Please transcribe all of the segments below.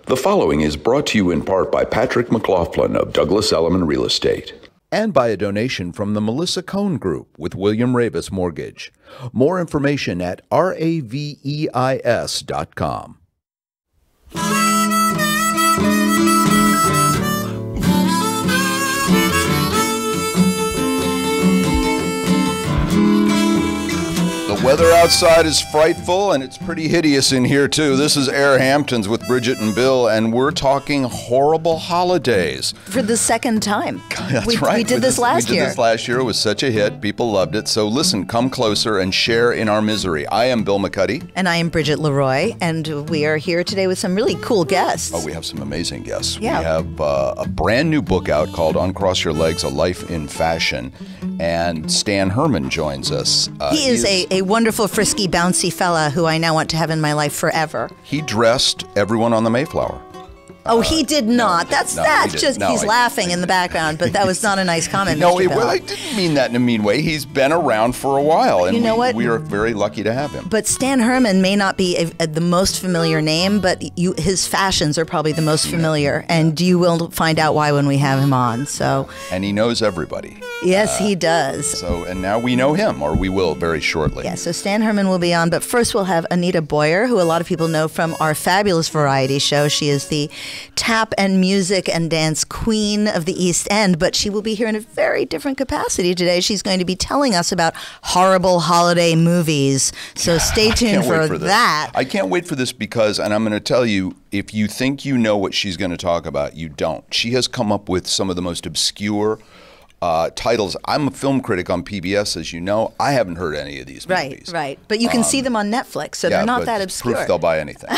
The following is brought to you in part by Patrick McLaughlin of Douglas Elliman Real Estate. And by a donation from the Melissa Cohn Group with William Ravis Mortgage. More information at raveis.com. The weather outside is frightful, and it's pretty hideous in here, too. This is AirHamptons with Bridget and Bill, and we're talking horrible holidays. For the second time. That's right. We did this last year. We did this last year. It was such a hit. People loved it. So listen, come closer and share in our misery. I am Bill McCuddy. And I am Bridget LeRoy, and we are here today with some really cool guests. Oh, we have some amazing guests. Yeah. We have a brand new book out called Uncross Your Legs, A Life in Fashion. And Stan Herman joins us. He is a wonderful, frisky, bouncy fella who I now want to have in my life forever. He dressed everyone on the Mayflower. Oh, he did not. That's just, he's laughing in the background, but that was not a nice comment. No, I didn't mean that in a mean way. He's been around for a while, and you know what? We are very lucky to have him. But Stan Herman may not be the most familiar name, but his fashions are probably the most familiar, and you will find out why when we have him on. And he knows everybody. Yes, he does. And now we know him, or we will very shortly. Yeah, so Stan Herman will be on, but first we'll have Anita Boyer, who a lot of people know from our fabulous variety show. She is the tap and music and dance queen of the East End, but she will be here in a very different capacity today. She's going to be telling us about horrible holiday movies. So stay tuned for that. I can't wait for this because, and I'm going to tell you, if you think you know what she's going to talk about, you don't. She has come up with some of the most obscure titles. I'm a film critic on PBS, as you know. I haven't heard any of these movies. Right. But you can see them on Netflix, so they're not that obscure. Proof they'll buy anything.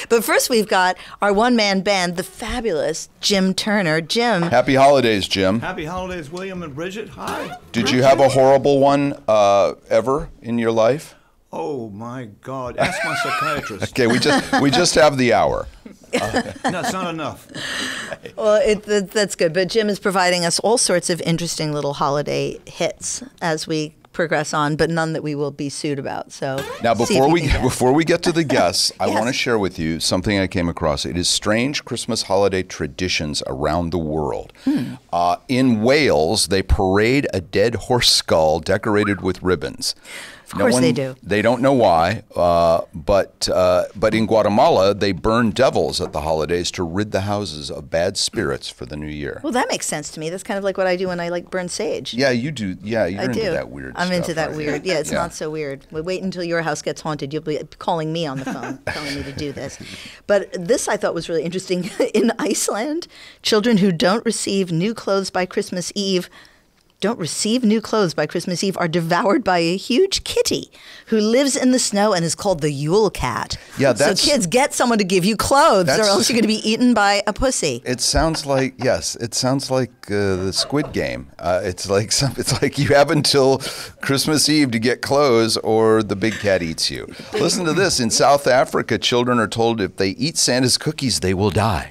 But first we've got our one-man band, the fabulous Jim Turner. Jim. Happy holidays, Jim. Happy holidays, William and Bridget. Hi. Did you have a horrible one ever in your life? Oh, my God. Ask my psychiatrist. Okay, we just have the hour. That's not enough. Well, that's good. But Jim is providing us all sorts of interesting little holiday hits as we progress on, but none that we will be sued about. So now, before we get to the guests, I want to share with you something I came across. It is strange Christmas holiday traditions around the world. In Wales, they parade a dead horse skull decorated with ribbons. Of course they do. They don't know why, but in Guatemala, they burn devils at the holidays to rid the houses of bad spirits for the new year. Well, that makes sense to me. That's kind of like what I do when I burn sage. Yeah, you do. Yeah, you're into that weird stuff. I'm into that weird. Yeah, it's not so weird. Wait until your house gets haunted. You'll be calling me on the phone, telling me to do this. But this I thought was really interesting. In Iceland, children who don't receive new clothes by Christmas Eve are devoured by a huge kitty who lives in the snow and is called the Yule Cat. Yeah, so kids, get someone to give you clothes or else you're going to be eaten by a pussy. It sounds like, the Squid Game. It's like you have until Christmas Eve to get clothes or the big cat eats you. Listen to this. In South Africa, children are told if they eat Santa's cookies, they will die.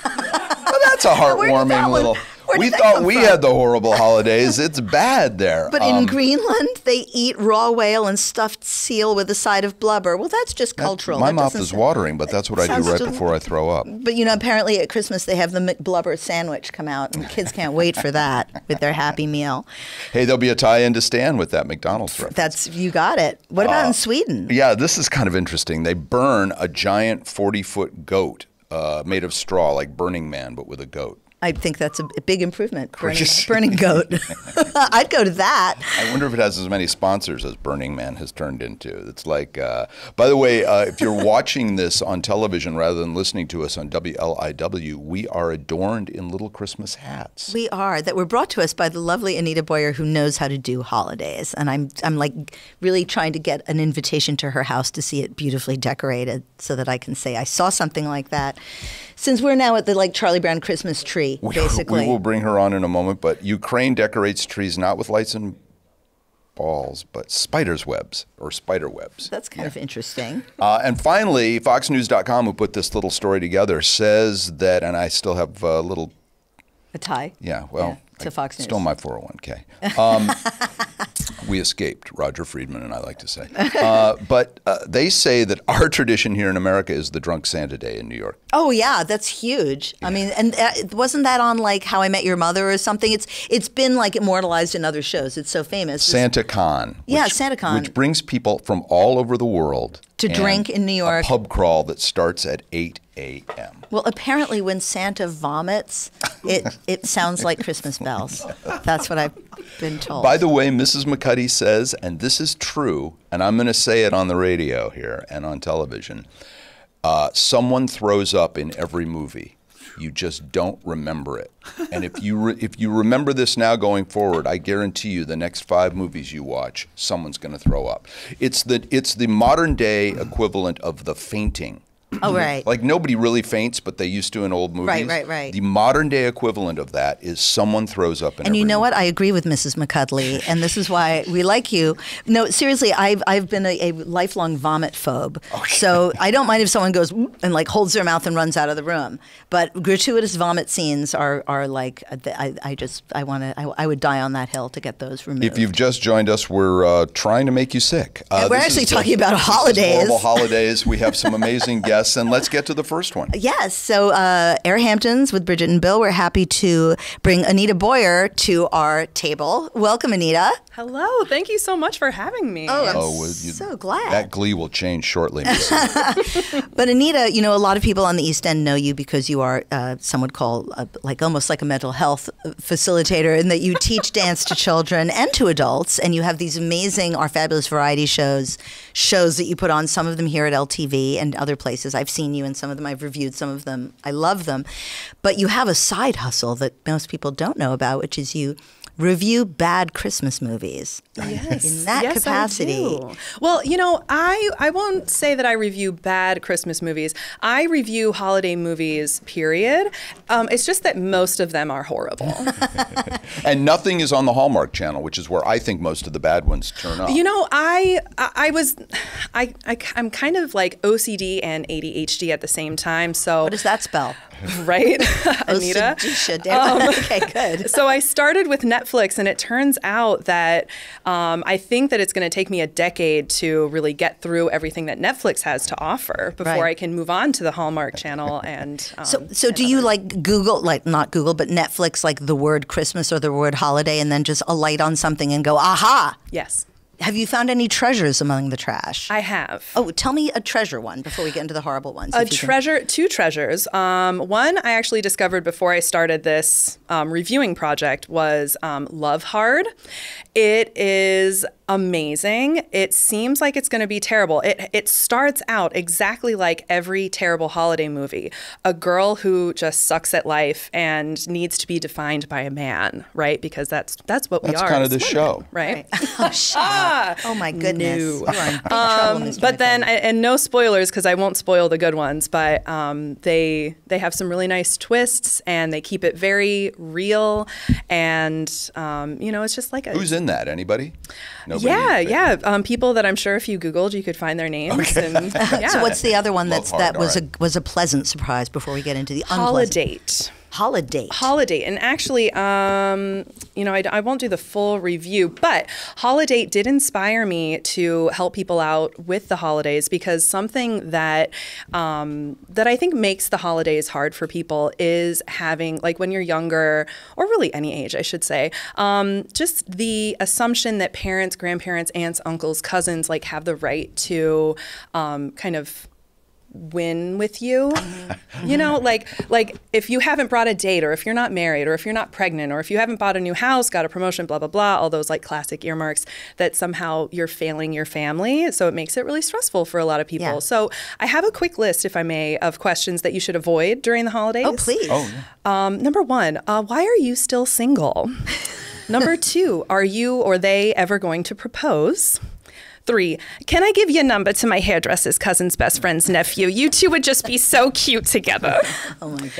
Well, that's a heartwarming little... We thought we had the horrible holidays. It's bad there. But in Greenland, they eat raw whale and stuffed seal with a side of blubber. Well, that's just cultural. My mouth is watering, but that's what I do right before I throw up. But, apparently at Christmas, they have the McBlubber sandwich come out, and kids can't wait for that with their Happy Meal. Hey, there'll be a tie-in to Stan with that McDonald's reference. You got it. What about in Sweden? Yeah, this is kind of interesting. They burn a giant 40-foot goat made of straw, like Burning Man, but with a goat. I think that's a big improvement. Burning goat. I'd go to that. I wonder if it has as many sponsors as Burning Man has turned into. It's like, by the way, if you're watching this on television rather than listening to us on WLIW, we are adorned in little Christmas hats. We are. That were brought to us by the lovely Anita Boyer, who knows how to do holidays. And I'm like really trying to get an invitation to her house to see it beautifully decorated so that I can say I saw something like that. Since we're now at the Charlie Brown Christmas tree, basically. We will bring her on in a moment, but Ukraine decorates trees not with lights and balls, but spiders' webs or spider webs. That's kind of interesting. And finally, FoxNews.com, who put this little story together, says that, and I still have a little... A tie? Yeah, well, to Fox News. Stole my 401k. We escaped, Roger Friedman and I like to say. But they say that our tradition here in America is the Drunk Santa Day in New York. Oh yeah, that's huge. I mean, and wasn't that on like How I Met Your Mother or something? It's been like immortalized in other shows. It's so famous. Santa Con. Yeah, Santa Con. Which brings people from all over the world to drink in New York. A pub crawl that starts at 8 a.m. Well, apparently when Santa vomits, it sounds like Christmas bells. That's what I've been told. By the way, Mrs. McCuddy says, and this is true, and I'm going to say it on the radio here and on television, someone throws up in every movie. You just don't remember it. And if you remember this now going forward, I guarantee you the next 5 movies you watch, someone's going to throw up. It's the modern day equivalent of the fainting. Oh, right. Like nobody really faints, but they used to in old movies. Right. The modern day equivalent of that is someone throws up in And you know movie. what? I agree with Mrs. McCudley, and this is why we like you. No, seriously, I've been a lifelong vomit phobe. Okay. So I don't mind if someone goes and like holds their mouth and runs out of the room. But gratuitous vomit scenes are like I would die on that hill to get those removed. If you've just joined us, we're trying to make you sick. We're actually talking about holidays. Horrible holidays. We have some amazing guests. And let's get to the first one. Yes. So AirHamptons with Bridget and Bill, we're happy to bring Anita Boyer to our table. Welcome, Anita. Hello. Thank you so much for having me. Oh, I'm so glad. That glee will change shortly. But Anita, you know, a lot of people on the East End know you because you are, some would call, almost like a mental health facilitator, in that you teach dance to children and to adults, and you have these amazing Our Fabulous Variety shows that you put on, some of them here at LTV and other places. I've seen you in some of them. I've reviewed some of them. I love them. But you have a side hustle that most people don't know about, which is you review bad Christmas movies. Yes. In that capacity. I do. Well, you know, I won't say that I review bad Christmas movies. I review holiday movies, period. It's just that most of them are horrible. And nothing is on the Hallmark Channel, which is where I think most of the bad ones turn up. You know, I'm kind of like OCD and ADHD at the same time. So what does that spell? Right, Anita? Okay, good. So I started with Netflix, and it turns out that I think that it's going to take me a decade to really get through everything that Netflix has to offer before I can move on to the Hallmark Channel. And so do you like Google, like not Google, but Netflix, like the word Christmas or the word holiday, and then just alight on something and go, aha? Yes. Have you found any treasures among the trash? I have. Oh, tell me a treasure one before we get into the horrible ones. Two treasures. One I actually discovered before I started this reviewing project was Love Hard. It is amazing. It seems like it's going to be terrible. It starts out exactly like every terrible holiday movie. A girl who just sucks at life and needs to be defined by a man, right? Because that's what we are. That's kind of the show. Right? Oh, shut up. Oh, my goodness. No. You are in big trouble, Mr. But then, McCuddy. and no spoilers because I won't spoil the good ones, but they have some really nice twists and they keep it very real. And, it's just like a... Who's in that? Anybody? Nobody? Yeah. People that I'm sure if you Googled, you could find their names. Okay. And, So what's the other one that Hard, was a pleasant surprise before we get into the unpleasant? Holiday. And actually, I won't do the full review, but Holiday did inspire me to help people out with the holidays because something that I think makes the holidays hard for people is having, like when you're younger, or really any age, I should say, just the assumption that parents, grandparents, aunts, uncles, cousins, like have the right to kind of win with you. You know, like if you haven't brought a date, or if you're not married, or if you're not pregnant, or if you haven't bought a new house, got a promotion, blah, blah, blah, all those like classic earmarks, that somehow you're failing your family. So it makes it really stressful for a lot of people. Yeah. So I have a quick list, if I may, of questions that you should avoid during the holidays. Oh, please. Oh, yeah. Number one, why are you still single? Number two, are you or they ever going to propose? 3, can I give your number to my hairdresser's cousin's best friend's nephew? You two would just be so cute together. Oh, my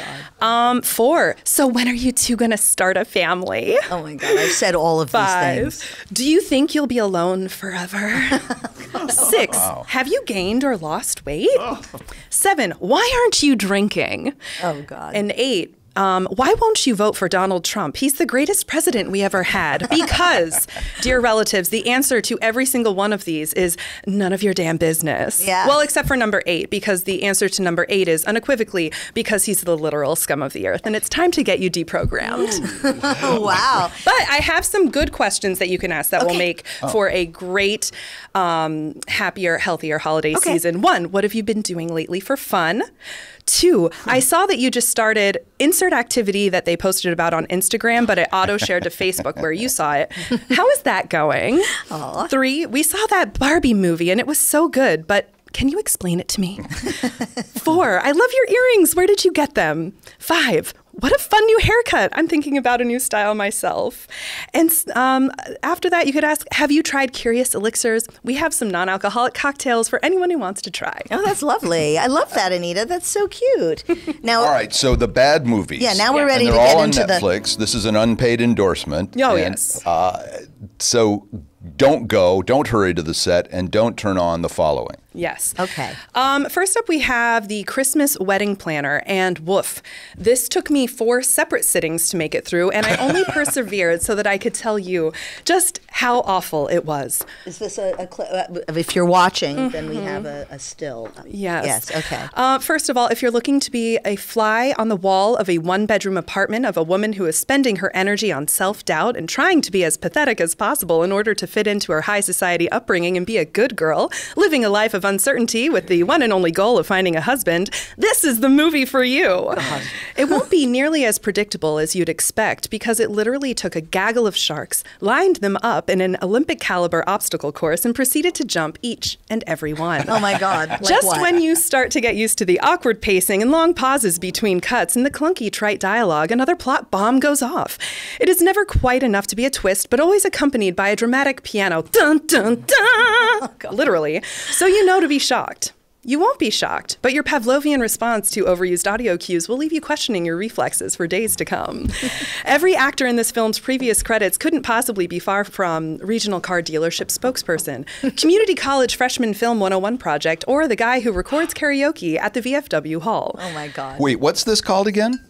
God. 4, so when are you two going to start a family? Oh, my God. I've said all of 5, these things. do you think you'll be alone forever? 6, have you gained or lost weight? 7, why aren't you drinking? Oh, God. And 8, why won't you vote for Donald Trump? He's the greatest president we ever had. Because, dear relatives, the answer to every single one of these is none of your damn business. Yes. Well, except for number 8, because the answer to number 8 is unequivocally because he's the literal scum of the earth. And it's time to get you deprogrammed. Wow. But I have some good questions that you can ask that will make for a great, happier, healthier holiday season. 1, what have you been doing lately for fun? 2, I saw that you just started insert activity that they posted about on Instagram, but it auto-shared to Facebook where you saw it. How is that going? Aw. 3, we saw that Barbie movie and it was so good, but can you explain it to me? 4, I love your earrings. Where did you get them? 5, what a fun new haircut. I'm thinking about a new style myself. And after that, you could ask, have you tried Curious Elixirs? We have some non-alcoholic cocktails for anyone who wants to try. Oh, that's lovely. I love that, Anita. That's so cute. Now, All right, so the bad movies. Yeah, now we're ready and to they're get all into on Netflix. This is an unpaid endorsement. Oh, and, yes. So don't hurry to the set, and don't turn on the following. Yes. Okay. First up, we have the Christmas Wedding Planner, and woof. This took me 4 separate sittings to make it through, and I only persevered so that I could tell you just how awful it was. Is this a clip? If you're watching, then we have a still. Yes. Yes, okay. First of all, if you're looking to be a fly on the wall of a 1-bedroom apartment of a woman who is spending her energy on self-doubt and trying to be as pathetic as possible in order to fit into her high society upbringing and be a good girl, living a life of uncertainty with the one and only goal of finding a husband, this is the movie for you. It won't be nearly as predictable as you'd expect because it literally took a gaggle of sharks, lined them up in an Olympic caliber obstacle course, and proceeded to jump each and every one. Oh my God. Like Just what? when you start to get used to the awkward pacing and long pauses between cuts and the clunky trite dialogue, another plot bomb goes off. It is never quite enough to be a twist, but always accompanied by a dramatic piano. Dun, dun, dun! Oh, literally. So you know to be shocked. You won't be shocked, but your Pavlovian response to overused audio cues will leave you questioning your reflexes for days to come. Every actor in this film's previous credits couldn't possibly be far from regional car dealership spokesperson, community college freshman film 101 project, or the guy who records karaoke at the VFW hall. Oh my God. Wait, what's this called again?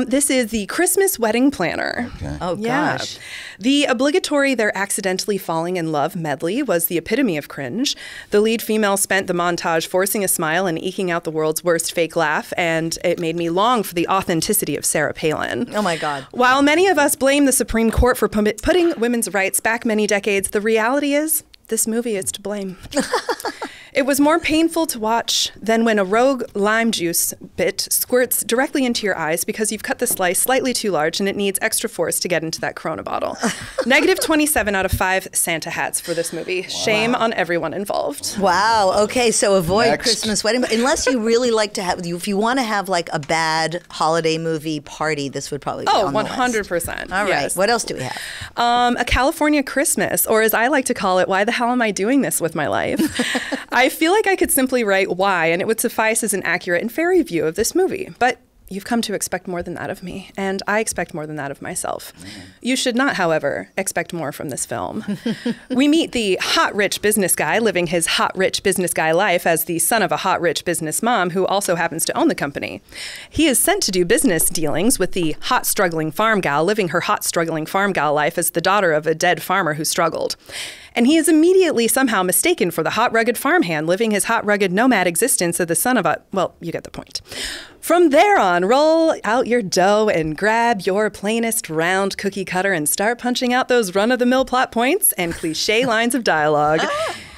This is the Christmas Wedding Planner. Okay. Oh Yeah. gosh. The obligatory "they're accidentally falling in love" medley was the epitome of cringe. The lead female spent the montage forcing a smile and eking out the world's worst fake laugh, and it made me long for the authenticity of Sarah Palin. Oh my God. While many of us blame the Supreme Court for putting women's rights back many decades, the reality is this movie is to blame. It was more painful to watch than when a rogue lime juice bit squirts directly into your eyes because you've cut the slice slightly too large and it needs extra force to get into that Corona bottle. Negative 27 out of 5 Santa hats for this movie. Wow. Shame on everyone involved. Wow. Okay, so avoid Next. Christmas wedding, but unless you really like to have, if you want to have like a bad holiday movie party, this would probably be on the list. 100%. All right. Yes. What else do we have? A California Christmas, or as I like to call it, why the hell am I doing this with my life? I feel like I could simply write why, and it would suffice as an accurate and fair review of this movie. But you've come to expect more than that of me, and I expect more than that of myself. You should not, however, expect more from this film. We meet the hot, rich business guy living his hot, rich business guy life as the son of a hot, rich business mom who also happens to own the company. He is sent to do business dealings with the hot, struggling farm gal living her hot, struggling farm gal life as the daughter of a dead farmer who struggled. And he is immediately somehow mistaken for the hot, rugged farmhand living his hot, rugged nomad existence as the son of a, well, you get the point. From there on, roll out your dough and grab your plainest round cookie cutter and start punching out those run-of-the-mill plot points and cliche lines of dialogue.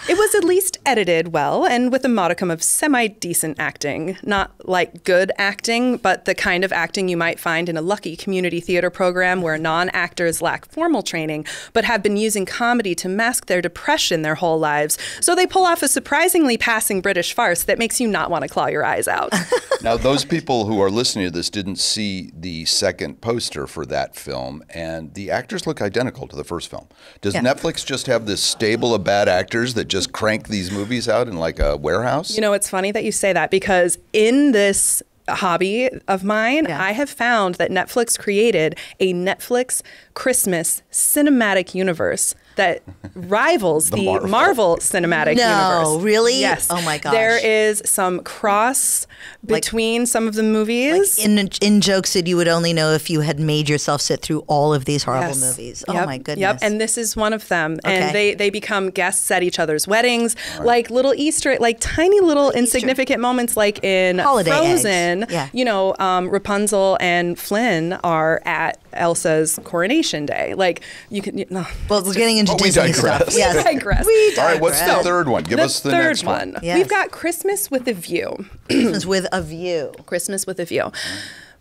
It was at least edited well and with a modicum of semi-decent acting. Not like good acting, but the kind of acting you might find in a lucky community theater program where non-actors lack formal training, but have been using comedy to mask their depression their whole lives. So they pull off a surprisingly passing British farce that makes you not want to claw your eyes out. Now, those people who are listening to this didn't see the second poster for that film, and the actors look identical to the first film. Does Netflix just have this stable of bad actors that just crank these movies out in like a warehouse? You know, it's funny that you say that because in this hobby of mine, I have found that Netflix created a Netflix Christmas cinematic universe that rivals the Marvel Cinematic Universe. No, really? Yes. Oh my gosh. There is some cross between some of the movies. In jokes that you would only know if you had made yourself sit through all of these horrible movies. Oh my goodness. Yep, and this is one of them. Okay. And they become guests at each other's weddings, like little Easter, like tiny little insignificant moments, like in Holiday Frozen. eggs. Yeah. You know, Rapunzel and Flynn are at Elsa's coronation day. Like you can. Well, we're getting into we Disney digress. stuff. Yes. We digress. All right, what's the third one? Give us the third next one. Yes. We've got Christmas with a View. Christmas with a View. Christmas with a View.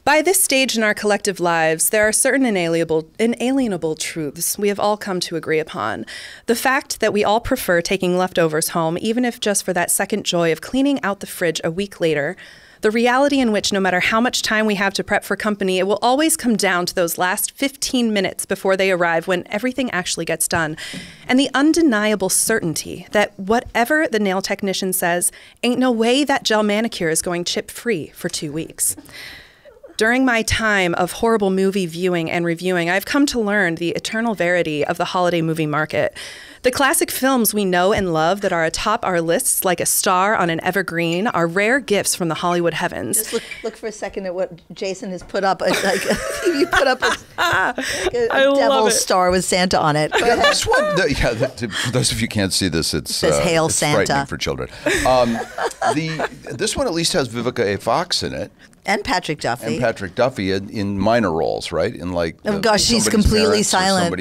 By this stage in our collective lives, there are certain inalienable truths we have all come to agree upon. The fact that we all prefer taking leftovers home, even if just for that second joy of cleaning out the fridge a week later. The reality in which no matter how much time we have to prep for company, it will always come down to those last 15 minutes before they arrive when everything actually gets done. And the undeniable certainty that whatever the nail technician says, ain't no way that gel manicure is going chip-free for 2 weeks. During my time of horrible movie viewing and reviewing, I've come to learn the eternal verity of the holiday movie market. The classic films we know and love that are atop our lists like a star on an evergreen are rare gifts from the Hollywood heavens. Just look for a second at what Jason has put up. You put up a devil star with Santa on it. Go ahead. This one, for those of you who can't see this, it says Hail it's Santa frightening for children. This one at least has Vivica A. Fox in it. And Patrick Duffy. In minor roles, right? In like, oh gosh, she's completely silent.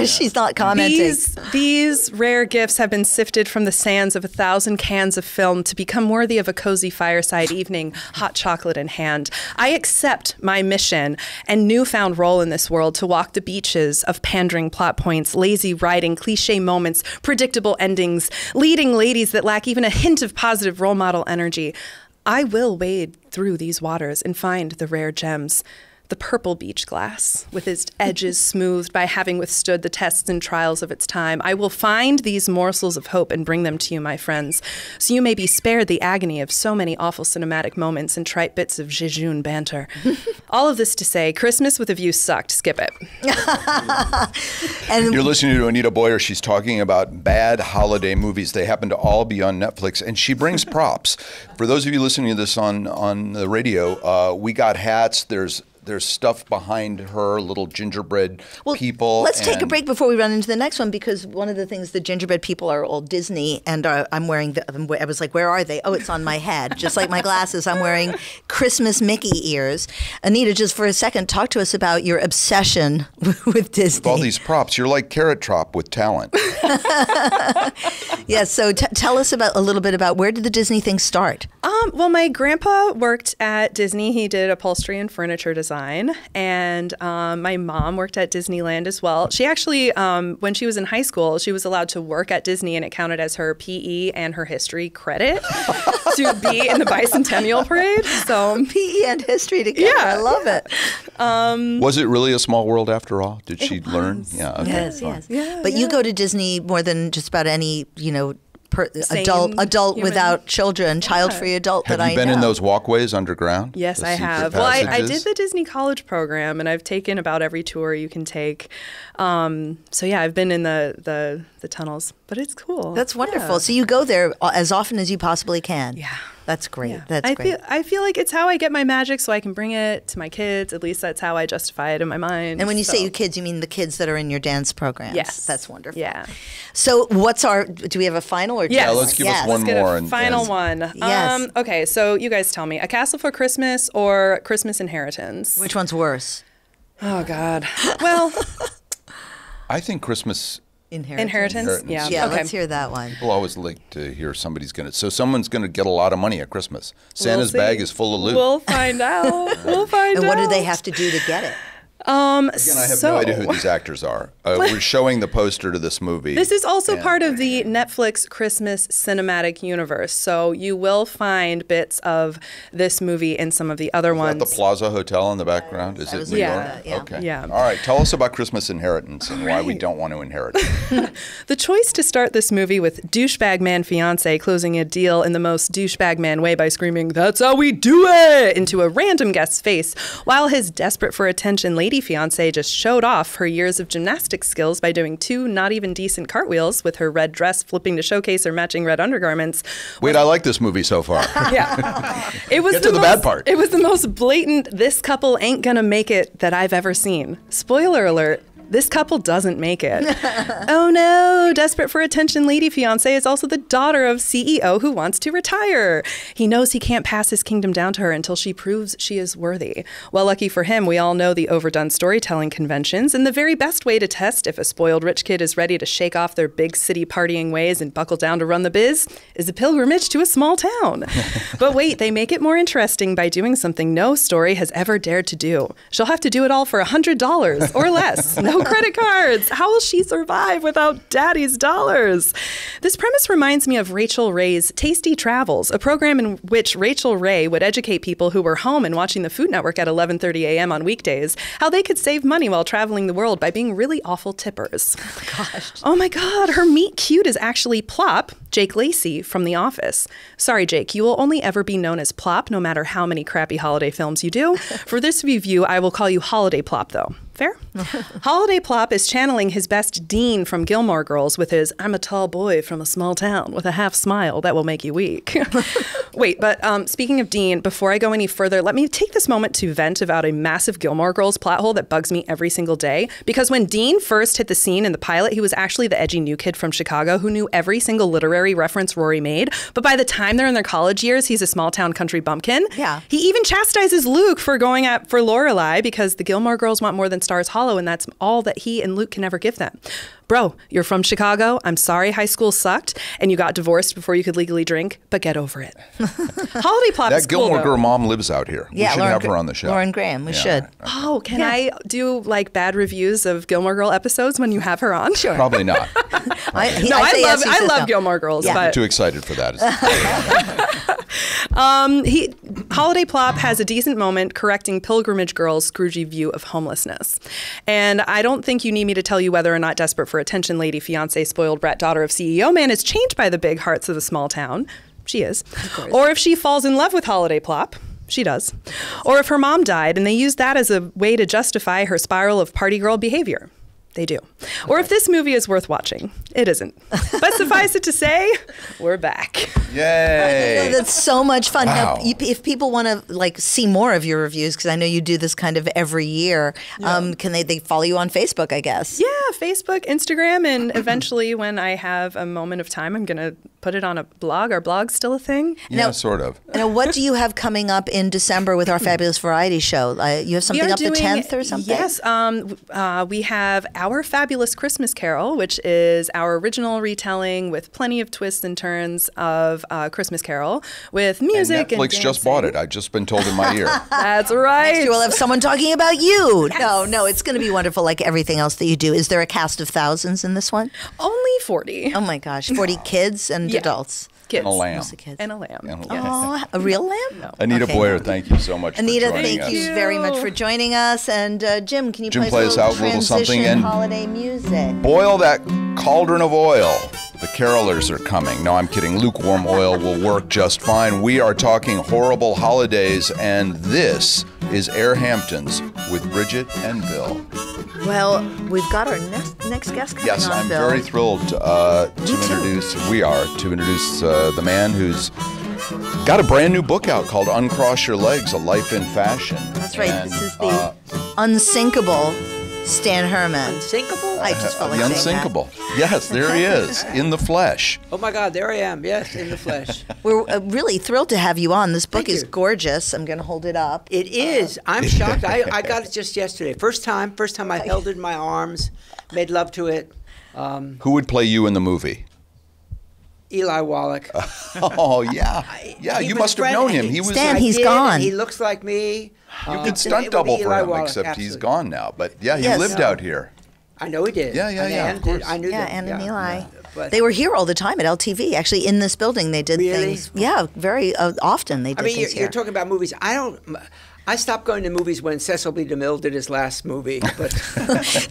She's not commenting. These rare gifts have been sifted from the sands of 1,000 cans of film to become worthy of a cozy fireside evening, hot chocolate in hand. I accept my mission and newfound role in this world to walk the beaches of pandering plot points, lazy writing, cliche moments, predictable endings, leading ladies that lack even a hint of positive role model energy. I will wade through these waters and find the rare gems. The purple beach glass, with its edges smoothed by having withstood the tests and trials of its time. I will find these morsels of hope and bring them to you, my friends, so you may be spared the agony of so many awful cinematic moments and trite bits of jejune banter. All of this to say, Christmas with a View sucked. Skip it. And you're listening to Anita Boyer. She's talking about bad holiday movies. They happen to all be on Netflix, and she brings props. For those of you listening to this on the radio, we got hats. There's stuff behind her, little gingerbread people. Let's take a break before we run into the next one, because one of the things, the gingerbread people are all Disney, and I'm wearing I was like, where are they? Oh, it's on my head. Just like my glasses, I'm wearing Christmas Mickey ears. Anita, just for a second, talk to us about your obsession with Disney. With all these props. You're like Carrot Top with talent. Yes, so tell us a little bit about, where did the Disney thing start? Well, my grandpa worked at Disney. He did upholstery and furniture design. And my mom worked at Disneyland as well. She actually, when she was in high school, she was allowed to work at Disney, and it counted as her PE and her history credit to be in the bicentennial parade. So PE and history together. Yeah. I love it. Was it really a small world after all? Did she learn? Yeah. Okay. Yes. Yeah, but you go to Disney more than just about any, adult without children, child-free adult that I know. Have you been in those walkways underground? Yes, I have. Well, I did the Disney College program, and I've taken about every tour you can take. So yeah, I've been in the tunnels, but it's cool. That's wonderful. Yeah. So you go there as often as you possibly can. Yeah. That's great. Yeah. That's great. I feel like it's how I get my magic, so I can bring it to my kids. At least that's how I justify it in my mind. And when you say you kids, you mean the kids that are in your dance programs? Yes. That's wonderful. Yeah. So do we have a final? Or yes. Yeah, let's give us one more. Final one. Yes. Okay, so you guys tell me, A Castle for Christmas or Christmas Inheritance? Which one's worse? Oh, God. Well, I think Christmas Inheritance? Yeah. Yeah, okay. Let's hear that one. People always like to hear someone's going to get a lot of money at Christmas. Santa's bag is full of loot. We'll find out. And what do they have to do to get it? Again, I have no idea who these actors are. We're showing the poster to this movie. This is also part of the Netflix Christmas cinematic universe, so you will find bits of this movie in some of the other ones. Is that the Plaza Hotel in the background? Is it New York? Yeah. Okay. Yeah. All right. Tell us about Christmas Inheritance and why we don't want to inherit it. The choice to start this movie with douchebag man fiance closing a deal in the most douchebag man way by screaming, "That's how we do it!" into a random guest's face, while his desperate for attention lady lady fiancé just showed off her years of gymnastics skills by doing 2 not even decent cartwheels with her red dress flipping to showcase her matching red undergarments. Wait, I like this movie so far. Yeah. It was Get to the bad part. It was the most blatant, this couple ain't gonna make it that I've ever seen. Spoiler alert. This couple doesn't make it. Oh no, desperate for attention lady fiancé is also the daughter of CEO who wants to retire. He knows he can't pass his kingdom down to her until she proves she is worthy. Well, lucky for him, we all know the overdone storytelling conventions, and the very best way to test if a spoiled rich kid is ready to shake off their big city partying ways and buckle down to run the biz is a pilgrimage to a small town. But wait, they make it more interesting by doing something no story has ever dared to do. She'll have to do it all for $100 or less. No credit cards. How will she survive without daddy's dollars? This premise reminds me of Rachel Ray's Tasty Travels, a program in which Rachel Ray would educate people who were home and watching the Food Network at 11:30 a.m. on weekdays how they could save money while traveling the world by being really awful tippers. Gosh. Oh my God, her meet cute is actually Plop, Jake Lacey from The Office. Sorry, Jake, you will only ever be known as Plop no matter how many crappy holiday films you do. For this review, I will call you Holiday Plop, though. Fair? Holiday Plop is channeling his best Dean from Gilmore Girls with his I'm a tall boy from a small town with a half smile that will make you weak. Wait, but speaking of Dean, before I go any further, let me take this moment to vent about a massive Gilmore Girls plot hole that bugs me every single day. Because when Dean first hit the scene in the pilot, he was actually the edgy new kid from Chicago who knew every single literary reference Rory made. But by the time they're in their college years, he's a small town country bumpkin. Yeah. He even chastises Luke for going for Lorelai because the Gilmore Girls want more than Stars Hollow, and that's all that he and Luke can ever give them. Bro, you're from Chicago. I'm sorry high school sucked and you got divorced before you could legally drink, but get over it. Holiday Plop is That cool, Gilmore though. Girl mom lives out here. Yeah, we should Lauren have her on the show. Lauren Graham, we should. right. Oh, can I do like bad reviews of Gilmore Girl episodes when you have her on? Sure. Probably not. I love Gilmore Girls, Yeah. but Too excited for that. Holiday Plop has a decent moment correcting Pilgrimage Girl's Scroogey view of homelessness. And I don't think you need me to tell you whether or not desperate for attention lady fiancé spoiled brat daughter of CEO man is changed by the big hearts of the small town. She is. Or if she falls in love with Holiday Plop. She does. Or if her mom died and they use that as a way to justify her spiral of party girl behavior. They do. Or if this movie is worth watching. It isn't. But suffice it to say, we're back. Yay. That's so much fun. Wow. Now, if people want to like see more of your reviews, because I know you do this kind of every year, can they follow you on Facebook, I guess? Yeah, Facebook, Instagram, and eventually when I have a moment of time, I'm going to put it on a blog. Our blog's still a thing. Yeah, Now- sort of. Now, what do you have coming up in December with our fabulous variety show? You have something up the 10th or something? Yes. We have Our Fabulous Christmas Carol, which is our original retelling with plenty of twists and turns of Christmas Carol with music and Netflix just bought dancing. it. I've just been told in my ear. That's right. Next year we'll have someone talking about you. No, it's going to be wonderful like everything else that you do. Is there a cast of thousands in this one? Only 40 Oh my gosh, 40 kids and Yeah. adults. kids. And a lamb. Mostly kids. And a lamb. And a Yes. Oh, a real lamb? No. Anita Okay. Boyer, thank you so much Anita, for joining thank us. you very much for joining us. And Jim, can you Jim, play play us us a out little a little something transition and- holiday music? Boil that cauldron of oil. The carolers are coming. No, I'm kidding. Lukewarm oil will work just fine. We are talking horrible holidays, and this is AirHamptons with Bridget and Bill. Well, we've got our next guest coming Yes, on, I'm Bill. very thrilled to introduce the man who's got a brand new book out called Uncross Your Legs, A Life in Fashion. That's right. And, This is the unsinkable Stan Herman. Unsinkable? I just felt like the saying unsinkable. Yes, there he is, in the flesh. Oh my God, there I am. Yes, in the flesh. that. We're really thrilled to have you on. This book Thank is you. gorgeous. I'm going to hold it up. It is. I'm shocked. I got it just yesterday. First time I held it in my arms, made love to it. Who would play you in the movie? Eli Wallach. Oh, yeah. Yeah, He you was must have friend- known him. He was. Stan, I he's did, gone. and he looks like me. You could It stunt would double be for Eli him, Wallach, except he's absolutely. gone now. But yeah, he Yes. lived out here. I know he did. Yeah, yeah, And yeah, Ann of course. did. I knew Yeah, that. Ann and Eli. But- They were here all the time at LTV. Actually, in this building, they did Really? things. Yeah, very often they did I mean, things you're here. talking about movies. I stopped going to movies when Cecil B. DeMille did his last movie. But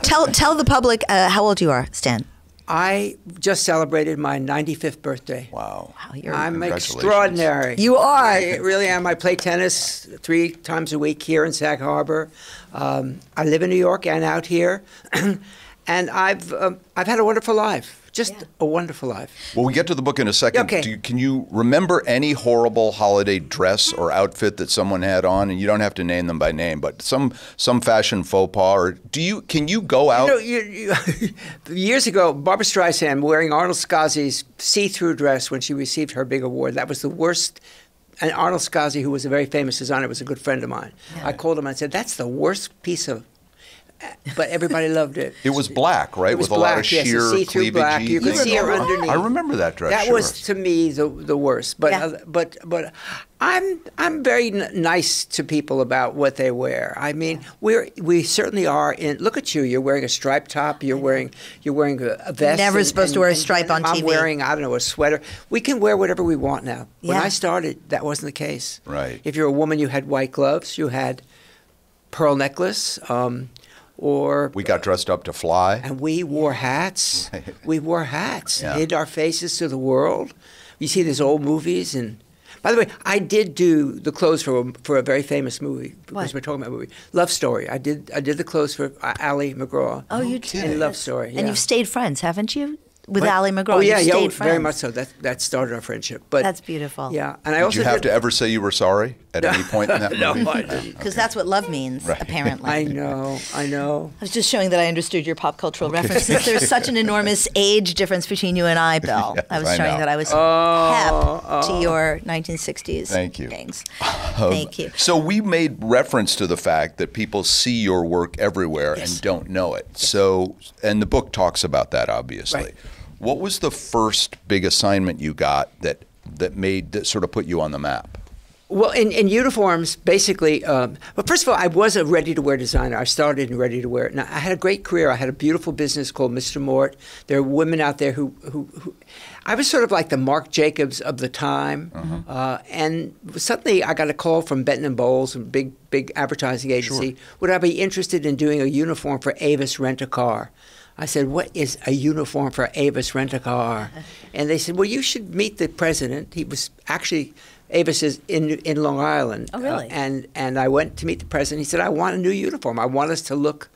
Tell the public how old you are, Stan. I just celebrated my 95th birthday. Wow. I'm Congratulations. extraordinary. You are. I really am. I play tennis 3 times a week here in Sag Harbor. I live in New York and out here, and I've had a wonderful life. Just a wonderful life. Well, we get to the book in a second. Okay. Can you remember any horrible holiday dress or outfit that someone had on? And you don't have to name them by name, but some fashion faux pas. Or can you go out? Years ago, Barbra Streisand wearing Arnold Scazzi's see-through dress when she received her big award. That was the worst. And Arnold Scazzi, who was a very famous designer, was a good friend of mine. Yeah. I called him and I said, "That's the worst piece of." But everybody loved it. It was black, right? It was with black, a lot of sheer see-through black. You could see her underneath. I remember that dress. That was to me the worst. But but I'm very nice to people about what they wear. I mean, we certainly are. Look at you. You're wearing a striped top. You're wearing a vest. Never supposed to wear a stripe on TV. I'm wearing, I don't know, a sweater. We can wear whatever we want now. When I started, that wasn't the case. Right. If you're a woman, you had white gloves. You had pearl necklace. Or we got dressed up to fly. And we wore hats. We wore hats. Yeah. Hid our faces to the world. You see these old movies. And by the way, I did do the clothes for a very famous movie. Because we're talking about a movie. Love Story. I did the clothes for Ali McGraw. Oh, you did? In Love Story, yeah. And you've stayed friends, haven't you? With Ali McGraw. Oh, yeah, you stayed friends. very much so. That started our friendship. But that's beautiful. Yeah. And I did also you have to ever say you were sorry at any point in that movie? No, I didn't. Because that's what love means, apparently. I know. I was just showing that I understood your pop cultural references. There's such an enormous age difference between you and I, Bill. Yes, I was I showing know. that I was hep to your 1960s Thank you. things. Thank you. So we made reference to the fact that people see your work everywhere and don't know it. So, and the book talks about that, obviously. Right. What was the first big assignment you got that sort of put you on the map? Well, in uniforms, basically, well, first of all, I was a ready-to-wear designer. I started in ready-to-wear. Now, I had a great career. I had a beautiful business called Mr. Mort. There are women out there who I was sort of like the Marc Jacobs of the time. And suddenly I got a call from Benton & Bowles, a big advertising agency. Sure. Would I be interested in doing a uniform for Avis Rent-A-Car? I said, "What is a uniform for Avis Rent-A-Car?" And they said, "Well, you should meet the president." He was actually, Avis is in Long Island. Oh, really? And I went to meet the president. He said, "I want a new uniform. I want us to look."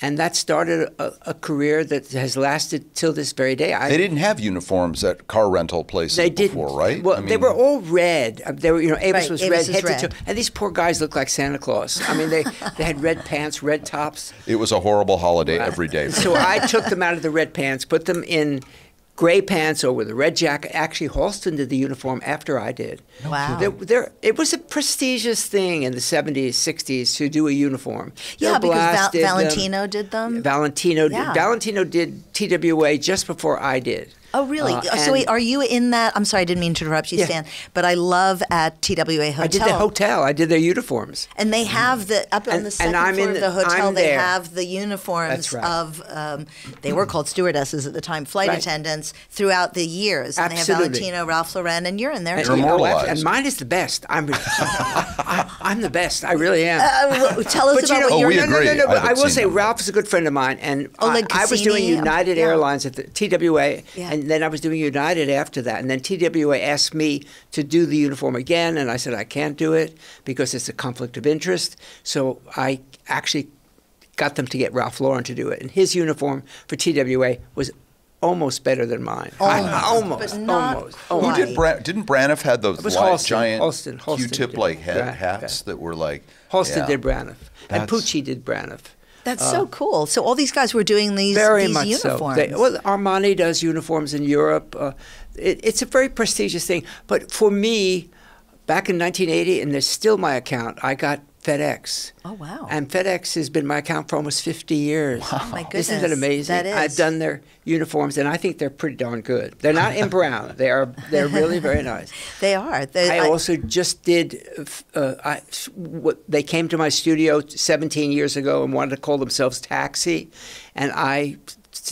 And that started a career that has lasted till this very day. They didn't have uniforms at car rental places before, right? Well, they were all red. They were, Avis was red, head red. to toe. And these poor guys looked like Santa Claus. I mean, they had red pants, red tops. It was a horrible holiday every day. So I took them out of the red pants, put them in gray pants over the red jacket. Actually, Halston did the uniform after I did. Wow. It was a prestigious thing in the 70s, 60s to do a uniform. Yeah, because did Valentino did them. Valentino did TWA just before I did. Oh, really? So wait, are you in that? I'm sorry, I didn't mean to interrupt you, Stan. But I love at TWA Hotel. I did the hotel. I did their uniforms. And they have up on the second floor of the hotel, they have the uniforms of, they were called stewardesses at the time, flight attendants throughout the years. And Absolutely. they have Valentino, Ralph Lauren, and you're in there too. Immortalized. And mine is the best. I'm the best. I really am. Tell us about what you're we agree. No, but I will seen say them. Ralph is a good friend of mine. And Oleg I was doing Cassini, United Airlines at the TWA. Yeah. And then I was doing United after that. And then TWA asked me to do the uniform again. And I said, I can't do it because it's a conflict of interest. So I actually got them to get Ralph Lauren to do it. And his uniform for TWA was almost better than mine. Almost. Who did didn't Braniff had those giant Halston Q-tip like hats that were like Halston did Braniff. And Pucci did Braniff. That's so cool. So all these guys were doing these uniforms. So. Armani does uniforms in Europe. It's a very prestigious thing. But for me, back in 1980, and there's still my account, I got FedEx. Oh, wow. And FedEx has been my account for almost 50 years. Wow. Oh, my goodness. Isn't that amazing? That is. I've done their uniforms, and I think they're pretty darn good. They're not in brown. They're really very nice. They are. I also just did, they came to my studio 17 years ago and wanted to call themselves Taxi, and I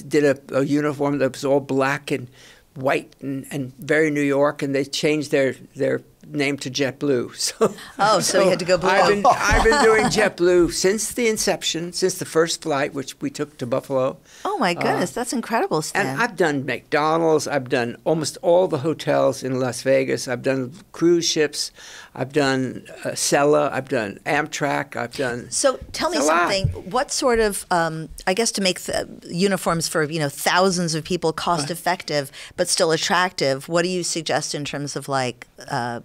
did a uniform that was all black and white and very New York, and they changed their named to JetBlue. So, so you had to go blue. I've been doing JetBlue since the inception, since the first flight, which we took to Buffalo. Oh my goodness, that's incredible, Stan. And I've done McDonald's. I've done almost all the hotels in Las Vegas. I've done cruise ships. I've done Sella. I've done Amtrak. I've done. So tell me something. What sort of, I guess, to make the uniforms for thousands of people cost effective but still attractive? What do you suggest in terms of like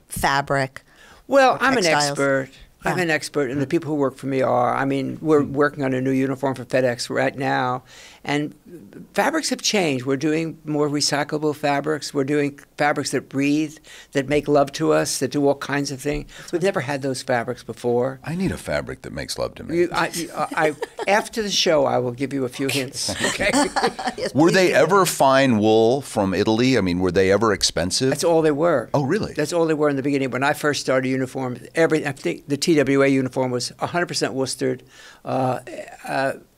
fabric? Well, I'm an textiles? expert. Yeah. I'm an expert, and the people who work for me are. I mean, we're working on a new uniform for FedEx right now, and fabrics have changed. We're doing more recyclable fabrics. We're doing fabrics that breathe, that make love to us, that do all kinds of things. We've never had those fabrics before. I need a fabric that makes love to me. After the show, I will give you a few hints. Okay. Yes, Were please they do. ever fine wool from Italy? I mean, were they ever expensive? That's all they were. Oh, really? That's all they were in the beginning. When I first started uniforms, I think the TWA uniform was 100% worsted.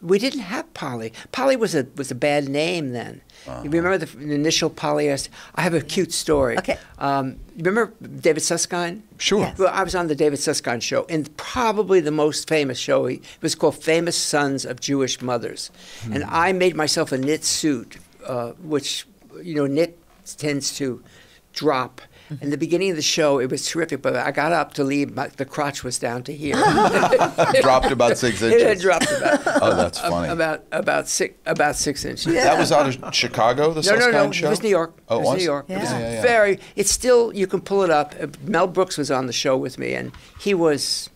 We didn't have poly. Poly was a bad name then. You remember the initial polyester? I have a cute story. Okay. Remember David Susskind? Sure. Yes. Well, I was on the David Susskind show, and probably the most famous show. It was called Famous Sons of Jewish Mothers. And I made myself a knit suit, which, knit tends to drop. In the beginning of the show, it was terrific, but I got up to leave. The crotch was down to here. Dropped about 6 inches. It had dropped about. Oh, that's funny. About 6 inches. That was out of Chicago, the Susskind show? It was New York. Oh, it was New York. Yeah. It was Yeah. very. It's still. You can pull it up. Mel Brooks was on the show with me, and he was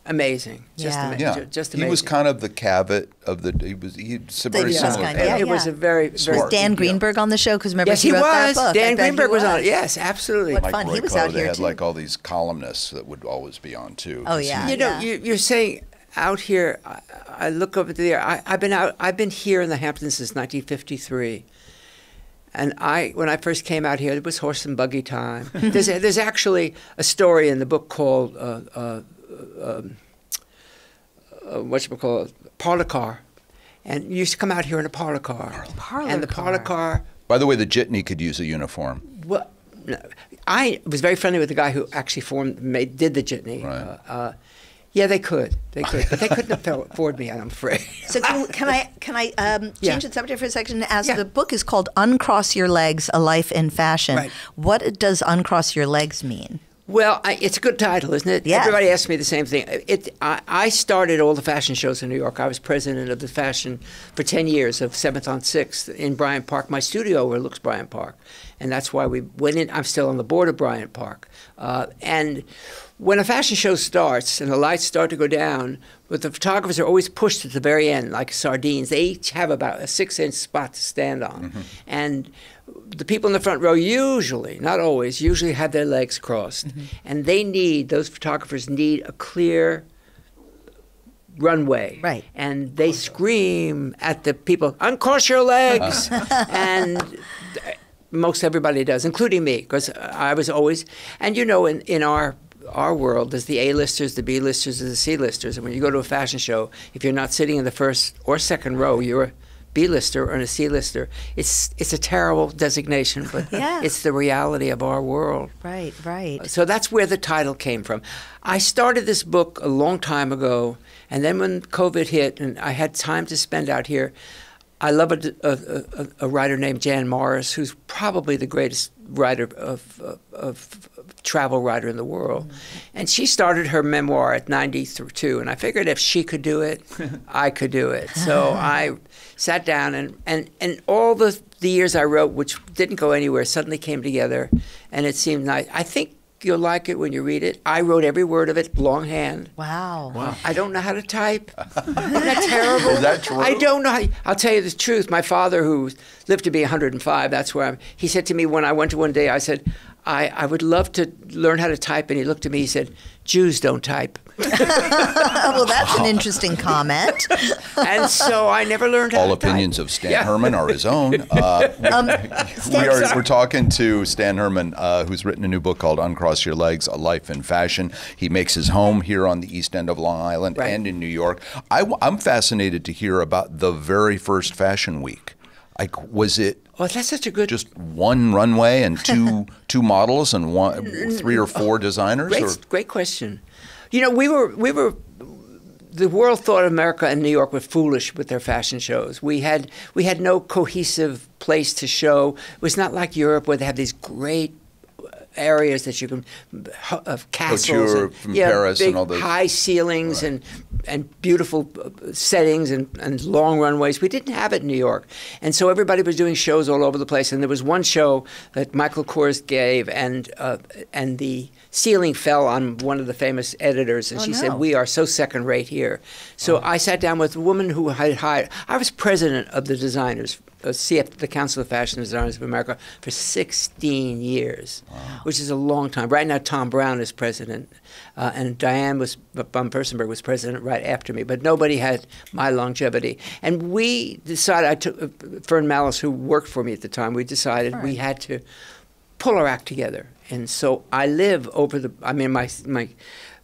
amazing. Just Yeah. amazing. Yeah. Just amazing. He was kind of the Cavett of the. He's very Susskind, similar. yeah. It was a very, very. Smart. Dan Greenberg on the show? Because remember Yes, he he wrote that was. book. Dan I bet he Greenberg was on it. was. Yes, absolutely. What Like fun. He was Roy out Coe, here they had too. like all these columnists that would always be on too. Oh, yeah. You're saying out here. I look over there. I've been here in the Hamptons since 1953. And when I first came out here, it was horse and buggy time. There's actually a story in the book called parlor car, and you used to come out here in a parlor car. And the parlor car. By the way, the jitney could use a uniform. Well, no, I was very friendly with the guy who actually did the jitney. Right. Yeah, they could, but they couldn't afford me. I'm afraid. So can I Yeah. change the subject for a second? As Yeah. the book is called "Uncross Your Legs: A Life in Fashion," Right. what does "uncross your legs" mean? Well, it's a good title, isn't it? Yeah. Everybody asks me the same thing. I started all the fashion shows in New York. I was president of the fashion for 10 years of 7th on 6th in Bryant Park. My studio overlooks Bryant Park. And that's why we went in. I'm still on the board of Bryant Park. And when a fashion show starts and the lights start to go down, but the photographers are always pushed at the very end like sardines. They each have about a 6-inch spot to stand on. Mm-hmm. And the people in the front row usually, not always, usually have their legs crossed. Mm-hmm. And those photographers need a clear runway. Right. And they scream at the people, uncross your legs. And most everybody does, including me, because I was always, and in our world, there's the A-listers, the B-listers, and the C-listers. And when you go to a fashion show, if you're not sitting in the first or second row, you're a B-lister or a C-lister. It's a terrible designation, but Yeah. it's the reality of our world. Right, right. So that's where the title came from. I started this book a long time ago, and then when COVID hit and I had time to spend out here, I love a writer named Jan Morris, who's probably the greatest writer of travel writer in the world. Mm-hmm. And she started her memoir at 92, and I figured if she could do it, I could do it. So I sat down, and all the years I wrote, which didn't go anywhere, suddenly came together, and it seemed nice. I think you'll like it when you read it. I wrote every word of it longhand. Wow. I don't know how to type. Isn't that terrible? Is that true? I don't know. I'll tell you the truth. My father, who lived to be 105, that's where he said to me when I went to one day, I said, I would love to learn how to type. And he looked at me, he said, Jews don't type. Well, that's an interesting comment. And so I never learned how All to type. opinions of Stan Herman are his own. We're talking to Stan Herman, who's written a new book called Uncross Your Legs, A Life in Fashion. He makes his home here on the East End of Long Island and in New York. I'm fascinated to hear about the very first Fashion Week. Like, was it Oh, that's such a good. just one runway and two models and three or four designers? Great question. You know, we were. The world thought America and New York were foolish with their fashion shows. We had no cohesive place to show. It was not like Europe where they have these great areas that you can of castles Couture and, from Paris big and all those high ceilings and beautiful settings and long runways. We didn't have it in New York, and so everybody was doing shows all over the place. And there was one show that Michael Kors gave, and the ceiling fell on one of the famous editors, and she said, "We are so second rate here." So I sat down with a woman who had hired. I was president of the designers. The Council of Fashion Designers of America for 16 years, which is a long time. Right now, Tom Brown is president, and Diane von Furstenberg was president right after me, but nobody had my longevity. And we decided, I took Fern Malice, who worked for me at the time, we decided we had to pull our act together. And so I live my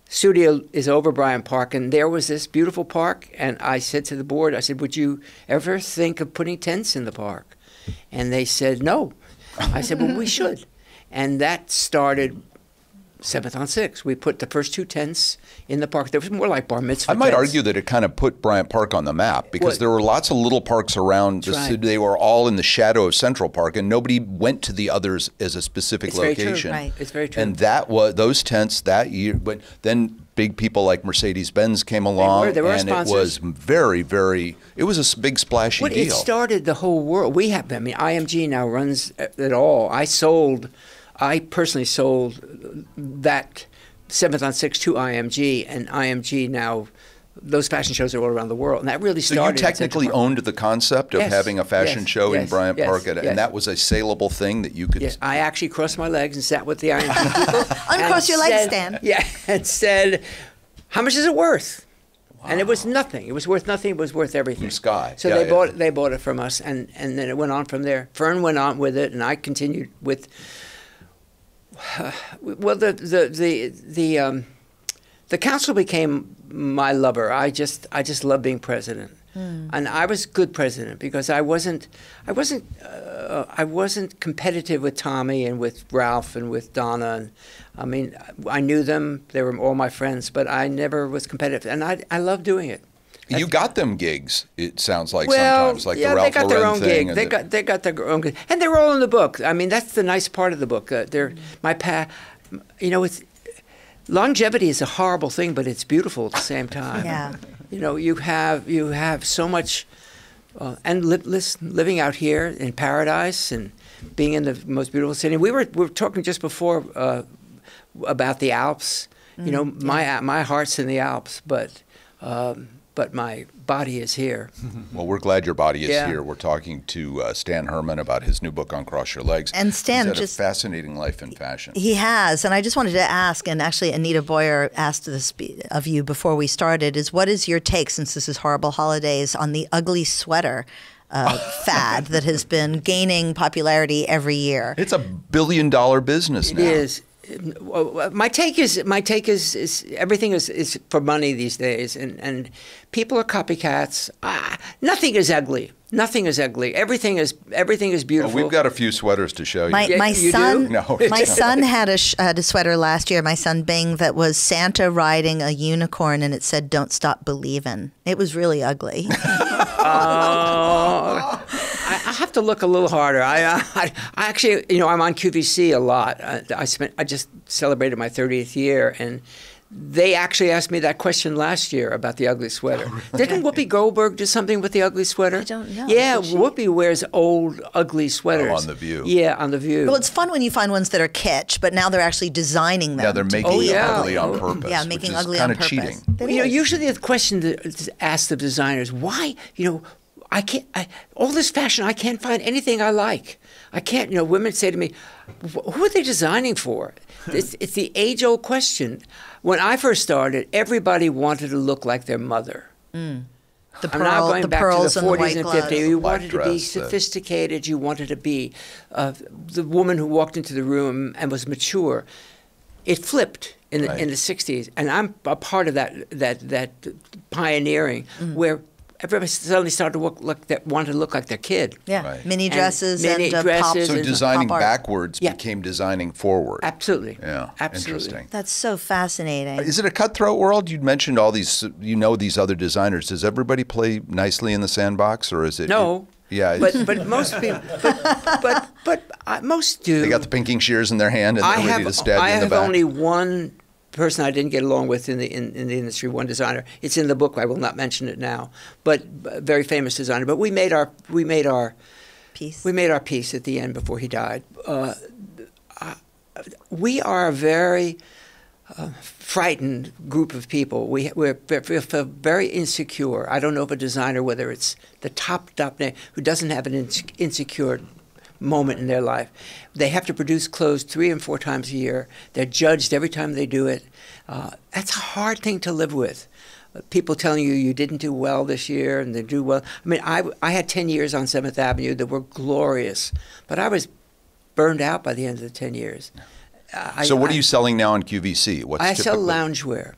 studio is over Bryant Park, and there was this beautiful park, and I said to the board, I said, would you ever think of putting tents in the park? And they said, no. I said, well, we should. And that started 7th on 6th. We put the first 2 tents in the park. There was more like bar mitzvah I might tents. argue that it kind of put Bryant Park on the map because there were lots of little parks around the city. They were all in the shadow of Central Park, and nobody went to the others as a specific location. Very true. Right. It's very true. And that was those tents that year. But then big people like Mercedes-Benz came along, they were and sponsors. it was very, very. It was a big splashy deal. It started the whole world. IMG now runs it all. I personally sold that 7th on 6th to IMG, and IMG now, those fashion shows are all around the world. And that really started. So you technically owned the concept of having a fashion show in Bryant Park, and that was a saleable thing that you could. Yes, I actually crossed my legs and sat with the IMG people. Uncross your legs, Stan. Yeah, and said, "How much is it worth?" Wow. And it was nothing. It was worth nothing. It was worth everything. From Sky. So they bought it from us, and then it went on from there. Fern went on with it, and I continued with. Well, the council became my lover. I just love being president, and I was good president because I wasn't competitive with Tommy and with Ralph and with Donna. And I mean, I knew them; they were all my friends, but I never was competitive, and I love doing it. You got them gigs, it sounds like, well, sometimes, like yeah, the Ralph they got their Lauren own thing. gig. They got their own gig, and they're all in the book. I mean, that's the nice part of the book. It's longevity is a horrible thing, but it's beautiful at the same time. Yeah. You know, you have so much, and living out here in paradise and being in the most beautiful city. We were talking just before about the Alps. You know, my heart's in the Alps, but my body is here. Well, we're glad your body is here. We're talking to Stan Herman about his new book on Cross Your Legs. And Stan He's had a fascinating life in fashion. He has, and I just wanted to ask, and actually Anita Boyer asked this of you before we started, is what is your take, since this is Horrible Holidays, on the ugly sweater fad that has been gaining popularity every year? It's a billion business now. It is. My take is everything is for money these days, and people are copycats. Nothing is ugly. Nothing is ugly. Everything is beautiful. Well, we've got a few sweaters to show you. My son, No, my son had a sweater last year. My son Bing, that was Santa riding a unicorn, and it said "Don't stop believing." It was really ugly. I have to look a little harder. I actually, I'm on QVC a lot. I just celebrated my 30th year, and they actually asked me that question last year about the ugly sweater. Didn't Whoopi Goldberg do something with the ugly sweater? I don't know. Yeah, Whoopi wears old, ugly sweaters. On The View. Yeah, on The View. Well, it's fun when you find ones that are kitsch, but now they're actually designing them. Yeah, they're making it ugly on purpose. Yeah, making which is ugly kind on of purpose. cheating. Usually the question that's asked of designers, why, I can't, all this fashion, I can't find anything I like. I can't, women say to me, who are they designing for? It's the age-old question. When I first started, everybody wanted to look like their mother. The I'm now going the back pearls to the and the 40s white and gloves. 50s. You Black wanted to be dress, sophisticated. You wanted to be the woman who walked into the room and was mature. It flipped in the 60s, and I'm a part of that pioneering where everybody suddenly started to wanted to look like their kid. Yeah, Right. mini dresses mini and dresses pop. and- So designing pop art. backwards Yeah. became designing forward. Absolutely. Yeah, Absolutely. interesting. That's so fascinating. Is it a cutthroat world? You mentioned all these, these other designers. Does everybody play nicely in the sandbox, or is it? No. Yeah. But most people, but most do. They got the pinking shears in their hand and they're ready to stab I you in the have back. only one person I didn't get along with in the industry, one designer. It's in the book. I will not mention it now, but a very famous designer. But we made our Piece. We made our piece at the end before he died. We are a very frightened group of people. We feel very insecure. I don't know of a designer, whether it's the top name, who doesn't have an insecure moment in their life. They have to produce clothes 3 and 4 times a year. They're judged every time they do it. That's a hard thing to live with. People telling you didn't do well this year and they do well. I mean, I had 10 years on 7th Avenue that were glorious, but I was burned out by the end of the 10 years. So what are you selling now on QVC? What's I sell typically- loungewear.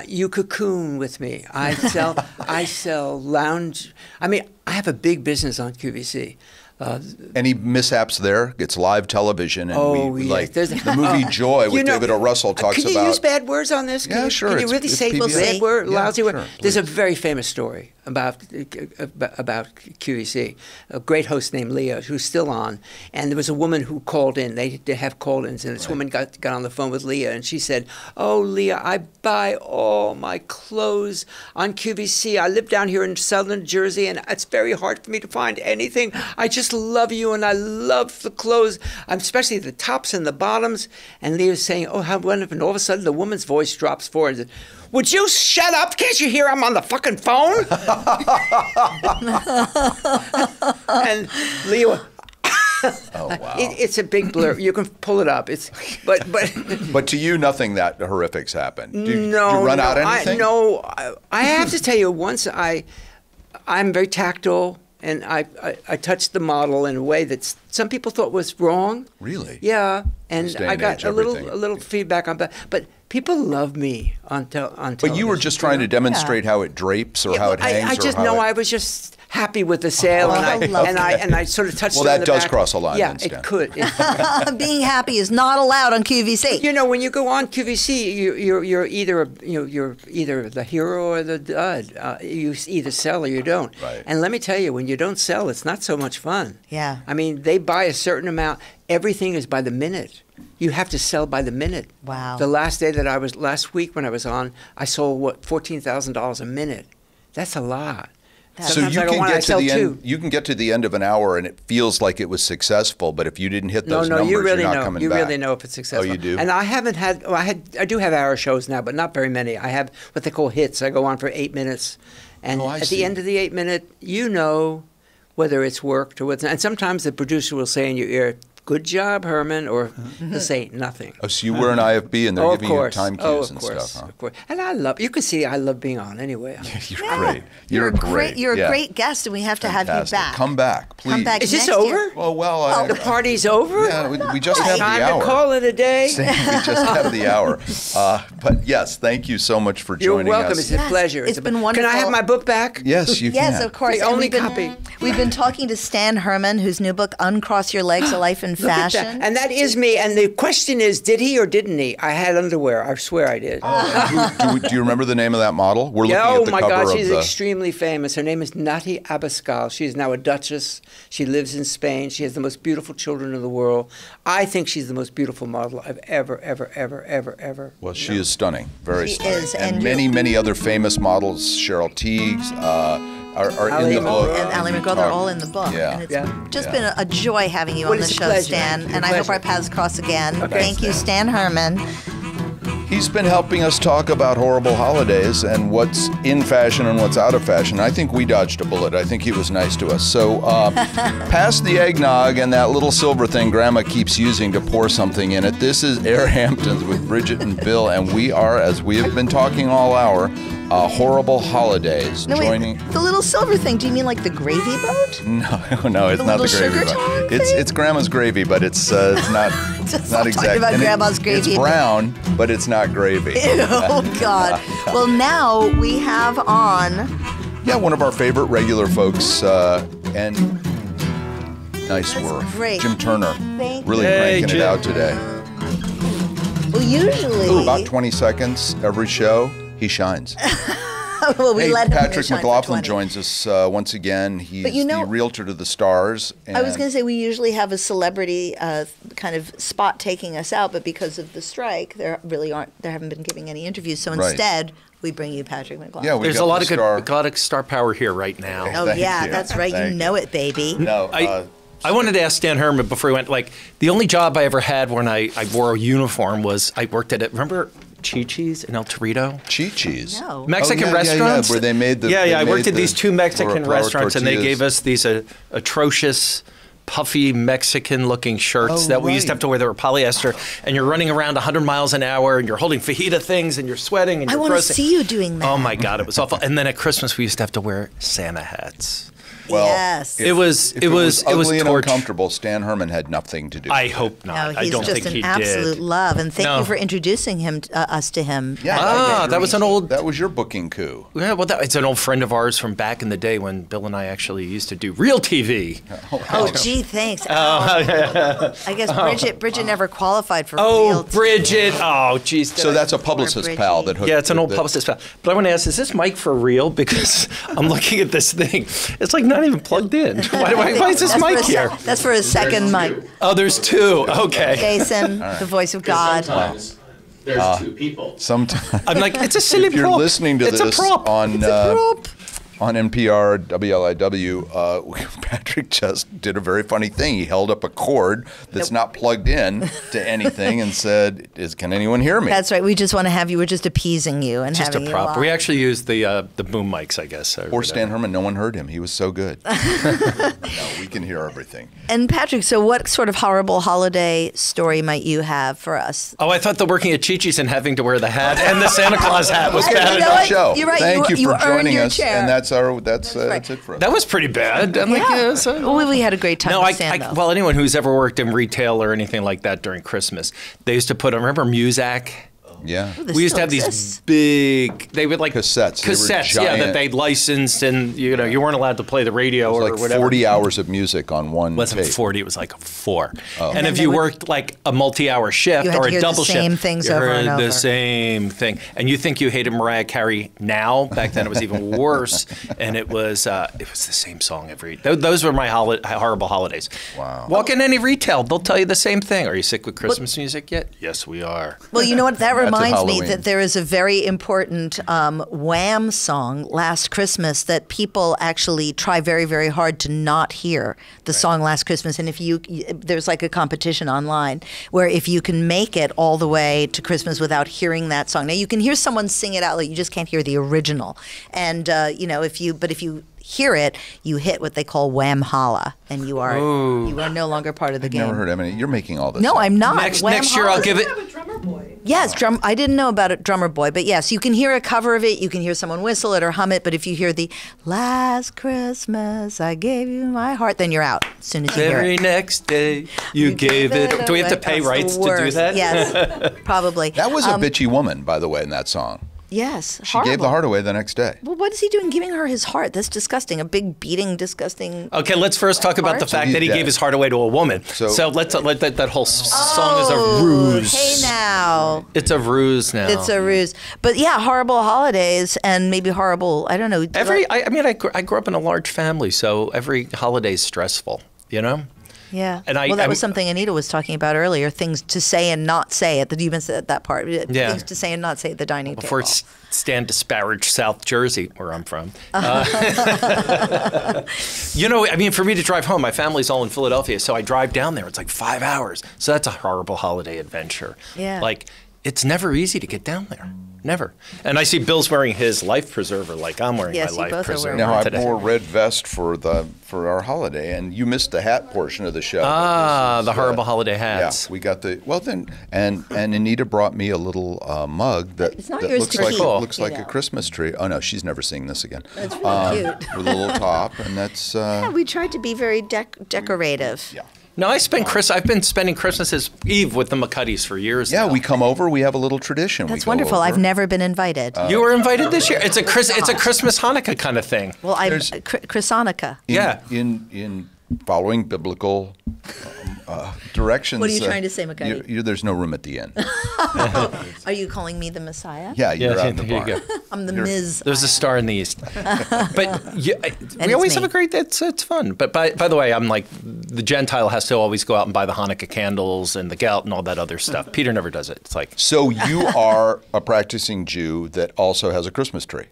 You cocoon with me. I sell lounge. I mean, I have a big business on QVC. Any mishaps there? It's live television, and yes. like There's- the movie Joy with David O. Russell talks Can you about. use bad words on this? Yeah, sure. Can you It's- really it's say PBS. bad word, Yeah, lousy word? sure, There's a please. very famous story about QVC. A great host named Leah, who's still on, and there was a woman who called in. They have call-ins, and this woman got on the phone with Leah, and she said, "Oh, Leah, I buy all my clothes on QVC. I live down here in Southern Jersey, and it's very hard for me to find anything. I just love you, and I love the clothes, especially the tops and the bottoms." And Leah's saying, "Oh, how wonderful!" And all of a sudden, the woman's voice drops forward and says, "Would you shut up? Can't you hear I'm on the fucking phone?" And Leah went, Oh wow! it's a big blur. You can pull it up. But But to you, nothing that horrific's happened. Do you no, run no, out anything? I have to tell you, once I'm very tactile, and I touched the model in a way that some people thought was wrong. Really? Yeah, and This day I and got age, a little everything. feedback on that. But people love me on television. But you were just trying to demonstrate how it drapes or how it hangs. I just or how know it... I was just happy with the sale, and I sort of touched. Well, her that on the does back. cross a line, Yeah, then, Stan. it could. Being happy is not allowed on QVC. You know, when you go on QVC, you're either you're either the hero or the dud. You either sell or you don't. Right. And let me tell you, when you don't sell, it's not so much fun. Yeah. I mean, they buy a certain amount. Everything is by the minute. You have to sell by the minute. Wow. The last week when I was on, I sold $14,000 a minute. That's a lot. So Sometimes you I go can on, I get to sell the two. end. You can get to the end of an hour, and it feels like it was successful. But if you didn't hit those No, numbers, you really you're not know. coming You back. really know if it's successful. Oh, you do. And I haven't had. Well, I do have hour shows now, but not very many. I have what they call hits. I go on for 8 minutes, and I at see. the end of the 8 minute, you know whether it's worked or what's not. And sometimes the producer will say in your ear, "Good job, Herman," or he'll say nothing. Oh, so you were an IFB, and they're Oh, of giving course. you time cues Oh, of and course, stuff. Huh? of course. And you can see I love being on anyway. You're great. You're great. You're Yeah. a great guest, and we have to have you Fantastic. back. Come back, please. Come back Is this next year. over? Oh well, The party's over? yeah, we just have the Time hour. to call it a day? We just have the hour. But yes, thank you so much for You're joining welcome. us. It's a Yes, pleasure. it's been Can I wonderful. have my book back? Yes, you Yes, can. of course. The And only we've been- copy. We've been talking to Stan Herman, whose new book, Uncross Your Legs, A Life in Look at that. Fashion. And that is me. And the question is, did he or didn't he? I had underwear. I swear I did. Do you remember the name of that model? We're looking Yeah, at oh the my cover God, of she's the. extremely famous. Her name is Nati Abascal. She is now a duchess. She lives in Spain. She has the most beautiful children in the world. I think she's the most beautiful model I've ever. Well, she is stunning, very She stunning, is, and and many other famous models. Cheryl Teagues are Ali in the McGraw. book. And Ally McGraw, they're all in the book. Yeah. And it's Yeah. just been a joy having you Well, on the it's a show, pleasure. Stan. It's a And I hope pleasure. our paths cross again. Okay. Thank you, Stan Herman. He's been helping us talk about horrible holidays and what's in fashion and what's out of fashion. I think we dodged a bullet. I think he was nice to us. So pass the eggnog and that little silver thing Grandma keeps using to pour something in it. This is AirHamptons with Bridget and Bill, and we are, as we have been talking all hour, horrible holidays. No, joining. wait, the little silver thing, do you mean like the gravy boat? No, it's The not the little gravy. sugar but tongue it's Grandma's gravy, but it's not Just not talking exactly. about Grandma's gravy. It's brown, but it's not gravy. Oh, God. Well, now we have on Yeah, one of our favorite regular folks, and nice work. Great. Jim Turner, Thank really you. cranking Jim. it out today. Well, usually. About 20 seconds every show, he shines. Well, we Hey, let him Patrick shine for McLaughlin 20. joins us once again. He's But you know- the realtor to the stars. I was and- going to say we usually have a celebrity kind of spot taking us out, but because of the strike, there haven't been giving any interviews. So Right. instead, we bring you Patrick McLaughlin. Yeah, we There's got a lot the of good, star. a lot of star power here right now. Oh Thank yeah, you. that's right. Thank You know it, baby. No, I wanted to ask Stan Herman before he went, like, the only job I ever had when I wore a uniform was I worked at it. Remember Chi-Chi's in El Torito? Chi-Chi's. No. Mexican yeah, restaurants? where they made the. Yeah, they I worked made at these two Mexican flour restaurants, and they tortillas. gave us these atrocious, puffy Mexican-looking shirts Oh, that we used to right. have to wear that were polyester, and you're running around 100 miles an hour, and you're holding fajita things, and you're sweating, and I you're want to grossing. see you doing that. Oh my God, it was awful. And then at Christmas, we used to have to wear Santa hats. Well, Yes. if- It was- if it was ugly and torch. uncomfortable. Stan Herman had nothing to do. I with it. hope No, not. I he's don't just think an he absolute did. love, and thank No. you for introducing him us to him. Yeah, Ah, that was an old. That was your booking coup. Yeah, well, it's an old friend of ours from back in the day when Bill and I actually used to do real TV. Oh, gee, thanks. I guess Bridget never qualified for Oh, real. Bridget. Oh, geez. So that's a publicist Bridgie. pal that hooked. Yeah, it's an old that- publicist pal. But I want to ask, is this mic for real? Because I'm looking at this thing. It's like not even plugged in. Why is this That's for mic a here? That's for a second mic. Oh, there's two. Okay. Jason, the voice of God. Sometimes there's two people. Sometimes. I'm like, it's a silly If you're prop. listening to it's this a prop. on It's a prop. on NPR WLIW, Patrick just did a very funny thing. He held up a cord that's not plugged in to anything and said, "Can anyone hear me?" That's right. We just want to have you. We're just appeasing you and Just having a you prop. on. We actually used the boom mics, I guess. Poor Stan Herman, no one heard him. He was so good. No, we can hear everything. And Patrick, so what sort of horrible holiday story might you have for us? Oh, I thought that working at Chi-Chi's and having to wear the hat and the Santa Claus hat was Okay, bad You know that's our what? show. You're right. Thank you, You for earned joining your us, chair. and that's right. it for us. That was pretty bad. I'm like, Yeah. so- Well, we had a great time No, with Stan, though. well, anyone who's ever worked in retail or anything like that during Christmas, they used to put, remember Muzak? Yeah. This We used to still have these exists. big, they would like Cassettes. They were Cassettes, yeah, giant. that they licensed, and you weren't allowed to play the radio or Like whatever. 40 hours of music on one It wasn't tape. 40, it was like 4. And then if they you would- worked like a multi-hour shift You had or to a hear the double same shift, things you over heard and over. the same thing. And you think you hated Mariah Carey now. Back then it was even worse. And it was the same song every. Those were my horrible holidays. Wow. Walk in any retail, they'll tell you the same thing. Are you sick with Christmas music yet? Yes, we are. Well, you know what? That at reminds me Halloween. that there is a very important Wham song, Last Christmas, that people actually try very, very hard to not hear the song Last Christmas. And if there's like a competition online where if you can make it all the way to Christmas without hearing that song. Now, you can hear someone sing it out, like you just can't hear the original. And, if you hear it, you hit what they call Wham Holla, and you are no longer part of the game. Never heard of any. You're making all this. No, up. I'm not. Next Wham year I'll Holla. give it. Yes, I didn't know about it, Drummer Boy, but yes, you can hear a cover of it. You can hear someone whistle it or hum it. But if you hear the "Last Christmas I Gave You My Heart," then you're out as soon as you hear Very it. next day you gave it. Do we have to away. pay That's the rights to do worst. that? Yes, probably. That was a bitchy woman, by the way, in that song. Yes, She gave the heart away the next day. Well, what is he doing giving her his heart? That's disgusting. A big beating, disgusting. Okay, let's first talk about the So fact he's that he dead. gave his heart away to a woman. So- let's let that whole song is a ruse. Hey now. It's a ruse now. It's a ruse. But yeah, horrible holidays and maybe horrible, I don't know. I grew up in a large family, so every holiday is stressful, you know? Yeah. And that was something Anita was talking about earlier, things to say and not say at the, you mentioned that part. Yeah. Things to say and not say at the dining Before table. Stan disparaged South Jersey, where I'm from. For me to drive home, my family's all in Philadelphia, so I drive down there. It's like 5 hours. So that's a horrible holiday adventure. Yeah. Like, it's never easy to get down there. Never. And I see Bill's wearing his life preserver like I'm wearing Yes, my you life both are preserver wearing Now I today. wore red vest for our holiday, and you missed the hat portion of the show. The horrible holiday hats. Yeah, we got and Anita brought me a little mug that, It's not that yours looks to like keep, looks you like know. a Christmas tree. Oh no, she's never seeing this again. It's really cute. With a little top, and that's Yeah, we tried to be very decorative. yeah. No, I've been spending Christmas Eve with the McCuddys for years. Yeah, now. we come over. We have a little tradition. That's we go wonderful. over. I've never been invited. You were invited this year. It's a Christmas Hanukkah kind of thing. Well, Chrishanukkah. Yeah. In following biblical directions. What are you trying to say, McCuddy? There's no room at the inn. Are you calling me the Messiah? Yeah, you're out in the there barn. you go. I'm the Ms. There's a star in the east. But we it's always me. have a great. It's fun. But by the way, I'm like the Gentile has to always go out and buy the Hanukkah candles and the gelt and all that other stuff. Peter never does it. It's like So you are a practicing Jew that also has a Christmas tree.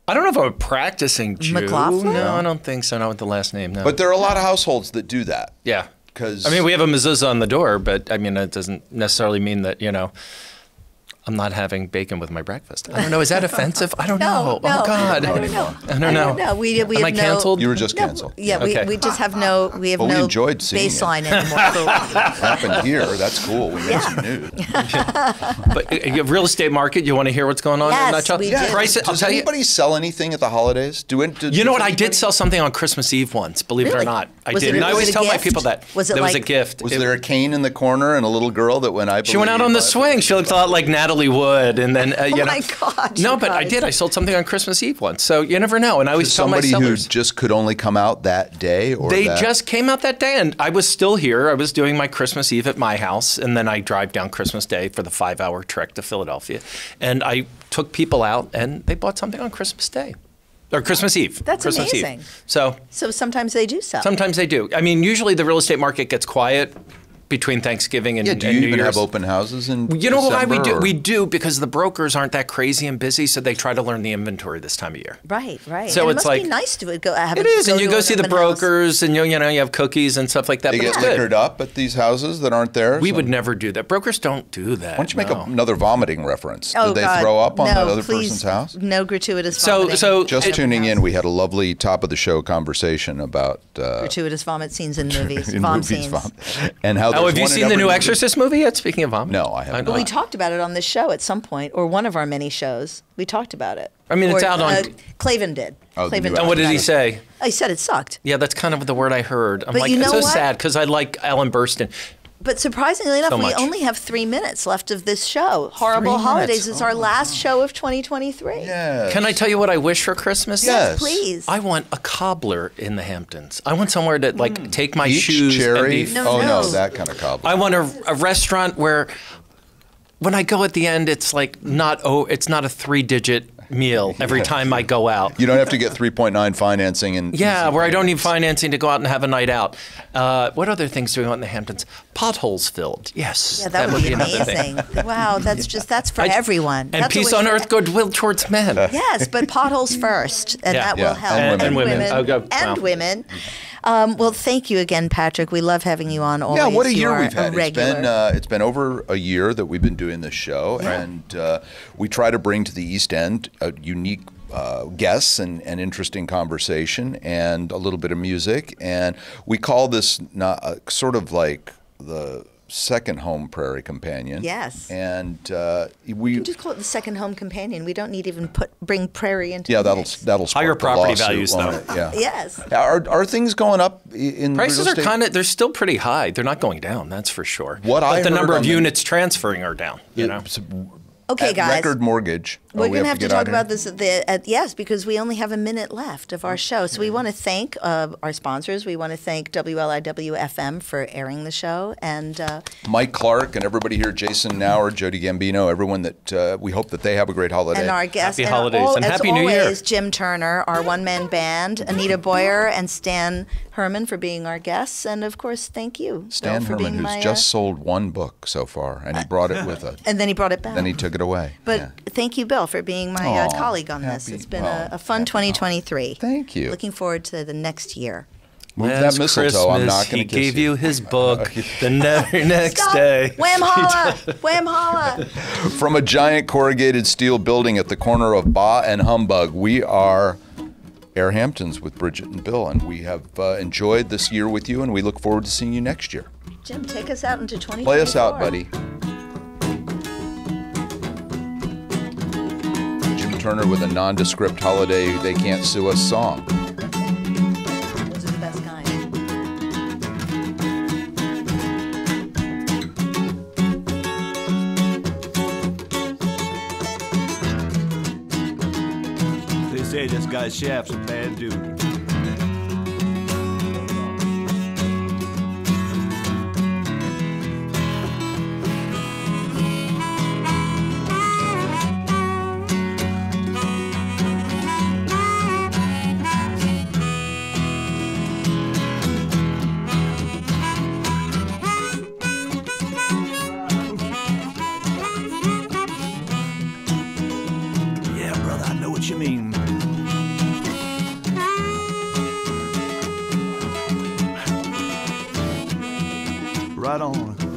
I don't know if I'm a practicing Jew. McLaughlin? No, I don't think so. Not with the last name. No. But there are a lot of households that do that. yeah. 'Cause I mean, we have a mezuzah on the door, but I mean, it doesn't necessarily mean that I'm not having bacon with my breakfast. I don't know. Is that offensive? I don't know. No, Oh God. I don't know. I don't know. No, we Am have I no. canceled? You were just canceled. Yeah, Okay. we just have no. We have But we no enjoyed seeing it. baseline anymore. For, What happened here? That's cool. We made some news. But real estate market, you want to hear what's going on? Yes, in a nutshell? we do. Price, I'll Does tell you. anybody sell anything at the holidays? You know what? I did sell something on Christmas Eve once. Believe it or Really? not, I Was did. it- And I was always it a tell my gift? people that Was it there was a like- gift. Was there a cane in the corner and a little girl that when I She went out on the swing. She looked a lot like Natalie Wood, and then oh my God! No, you but I guys. did. I sold something on Christmas Eve once, so you never know. And I always tell my somebody who sellers. just could only come out that day, or They that? just came out that day, and I was still here. I was doing my Christmas Eve at my house, and then I drive down Christmas Day for the 5-hour trek to Philadelphia. And I took people out, and they bought something on Christmas Day. Or Christmas Eve. That's Christmas amazing. Eve. So sometimes they do sell. sometimes they do. I mean, usually the real estate market gets quiet between Thanksgiving and Yeah, do and you New even Year's. have open houses in You know why we December, do? or- We do because the brokers aren't that crazy and busy, so they try to learn the inventory this time of year. Right. So and it's it must like- be nice to go. Have It is, and you to go an see the open house. brokers, and you have cookies and stuff like that. They but get it's good. liquored up at these houses that aren't theirs? We would never do that. Brokers don't do that. Why don't you make no. another vomiting reference? Oh, Did they God. throw up on no, that other please, person's house? No gratuitous So- vomiting. so- Just Open tuning house. in, we had a lovely top of the show conversation about gratuitous vomit scenes in movies. in Vom movies, scenes. vom- and how Oh, there's have you one in seen the every new movie. Exorcist movie yet? Speaking of vomit. No, I haven't. But we talked about it on this show at some point, or one of our many shows. We talked about it. I mean, it's Or, out on- Clavin did. Oh, the Clavin new talked And what did about he it. say? He said it sucked. Yeah, that's kind of the word I heard. I'm But like, you it's know so what? sad because I like Alan Burstyn. But surprisingly enough, So we much. only have 3 minutes left of this show. Horrible 3 Holidays minutes. is our last show of 2023. Yes. Can I tell you what I wish for Christmas? Yes. Please. I want a cobbler in the Hamptons. I want somewhere to like take my Peach, shoes cherry? and be. No, oh, no, no. that kind of cobbler. I want a restaurant where when I go at the end, it's like it's not a 3-digit meal every time I go out. You don't have to get 3.9 financing and Yeah, where I don't need financing to go out and have a night out. What other things do we want in the Hamptons? Potholes filled. Yes. Yeah, that would be another thing. amazing. Wow, that's for everyone. And That's peace what on we- earth, goodwill towards men. Yes, but potholes first, and Yeah. that will Yeah, help. and women. Oh, go- And wow. women. Well, thank you again, Patrick. We love having you on. Always. Yeah, what a You year are we've had. regular. It's been over a year that we've been doing this show, and we try to bring to the East End a unique guests and interesting conversation and a little bit of music. And we call this sort of like the second home prairie companion. Yes. And You we can just call it the second home companion. We don't need even bring prairie into. yeah the that'll mix. spark Higher a property lawsuit, values, won't though. it? Yeah. Yes. Are things going up in Prices real are estate? kind of, they're still pretty high. They're not going down, that's for sure. What but I the heard number on of the- units transferring are down, you know. It's Okay, at guys. record mortgage. We're we going to have to get out talk here? about this yes, because we only have a minute left of our show. So we want to thank our sponsors. We want to thank WLIW FM for airing the show, and Mike Clark and everybody here, Jason Nauer, Jody Gambino, everyone that we hope that they have a great holiday. our guests. Happy holidays and as Happy New Year. always, Jim Turner, our one-man band, Anita Boyer, and Stan Herman for being our guests, and of course, thank you, Stan Bill, for Herman, being who's my, just sold one book so far, and he brought it with it. and then he brought it back. Then he took it away. But Yeah. thank you, Bill, for being my Aw, colleague on this. happy- It's been well, a fun 2023. Thank you. Looking forward to the next year. Move that Last mistletoe. I'm Christmas, not going he to kiss gave you his book the next Stop. day. Wham holla! Wham holla! From a giant corrugated steel building at the corner of Ba and Humbug, we are AirHamptons with Bridget and Bill, and we have enjoyed this year with you, and we look forward to seeing you next year. Jim, take us out into 2024. Play us out, buddy. Jim Turner with a nondescript holiday they can't sue us song. Those are the best kind. They say this guy Shaft's a bad dude. What you mean? Right on.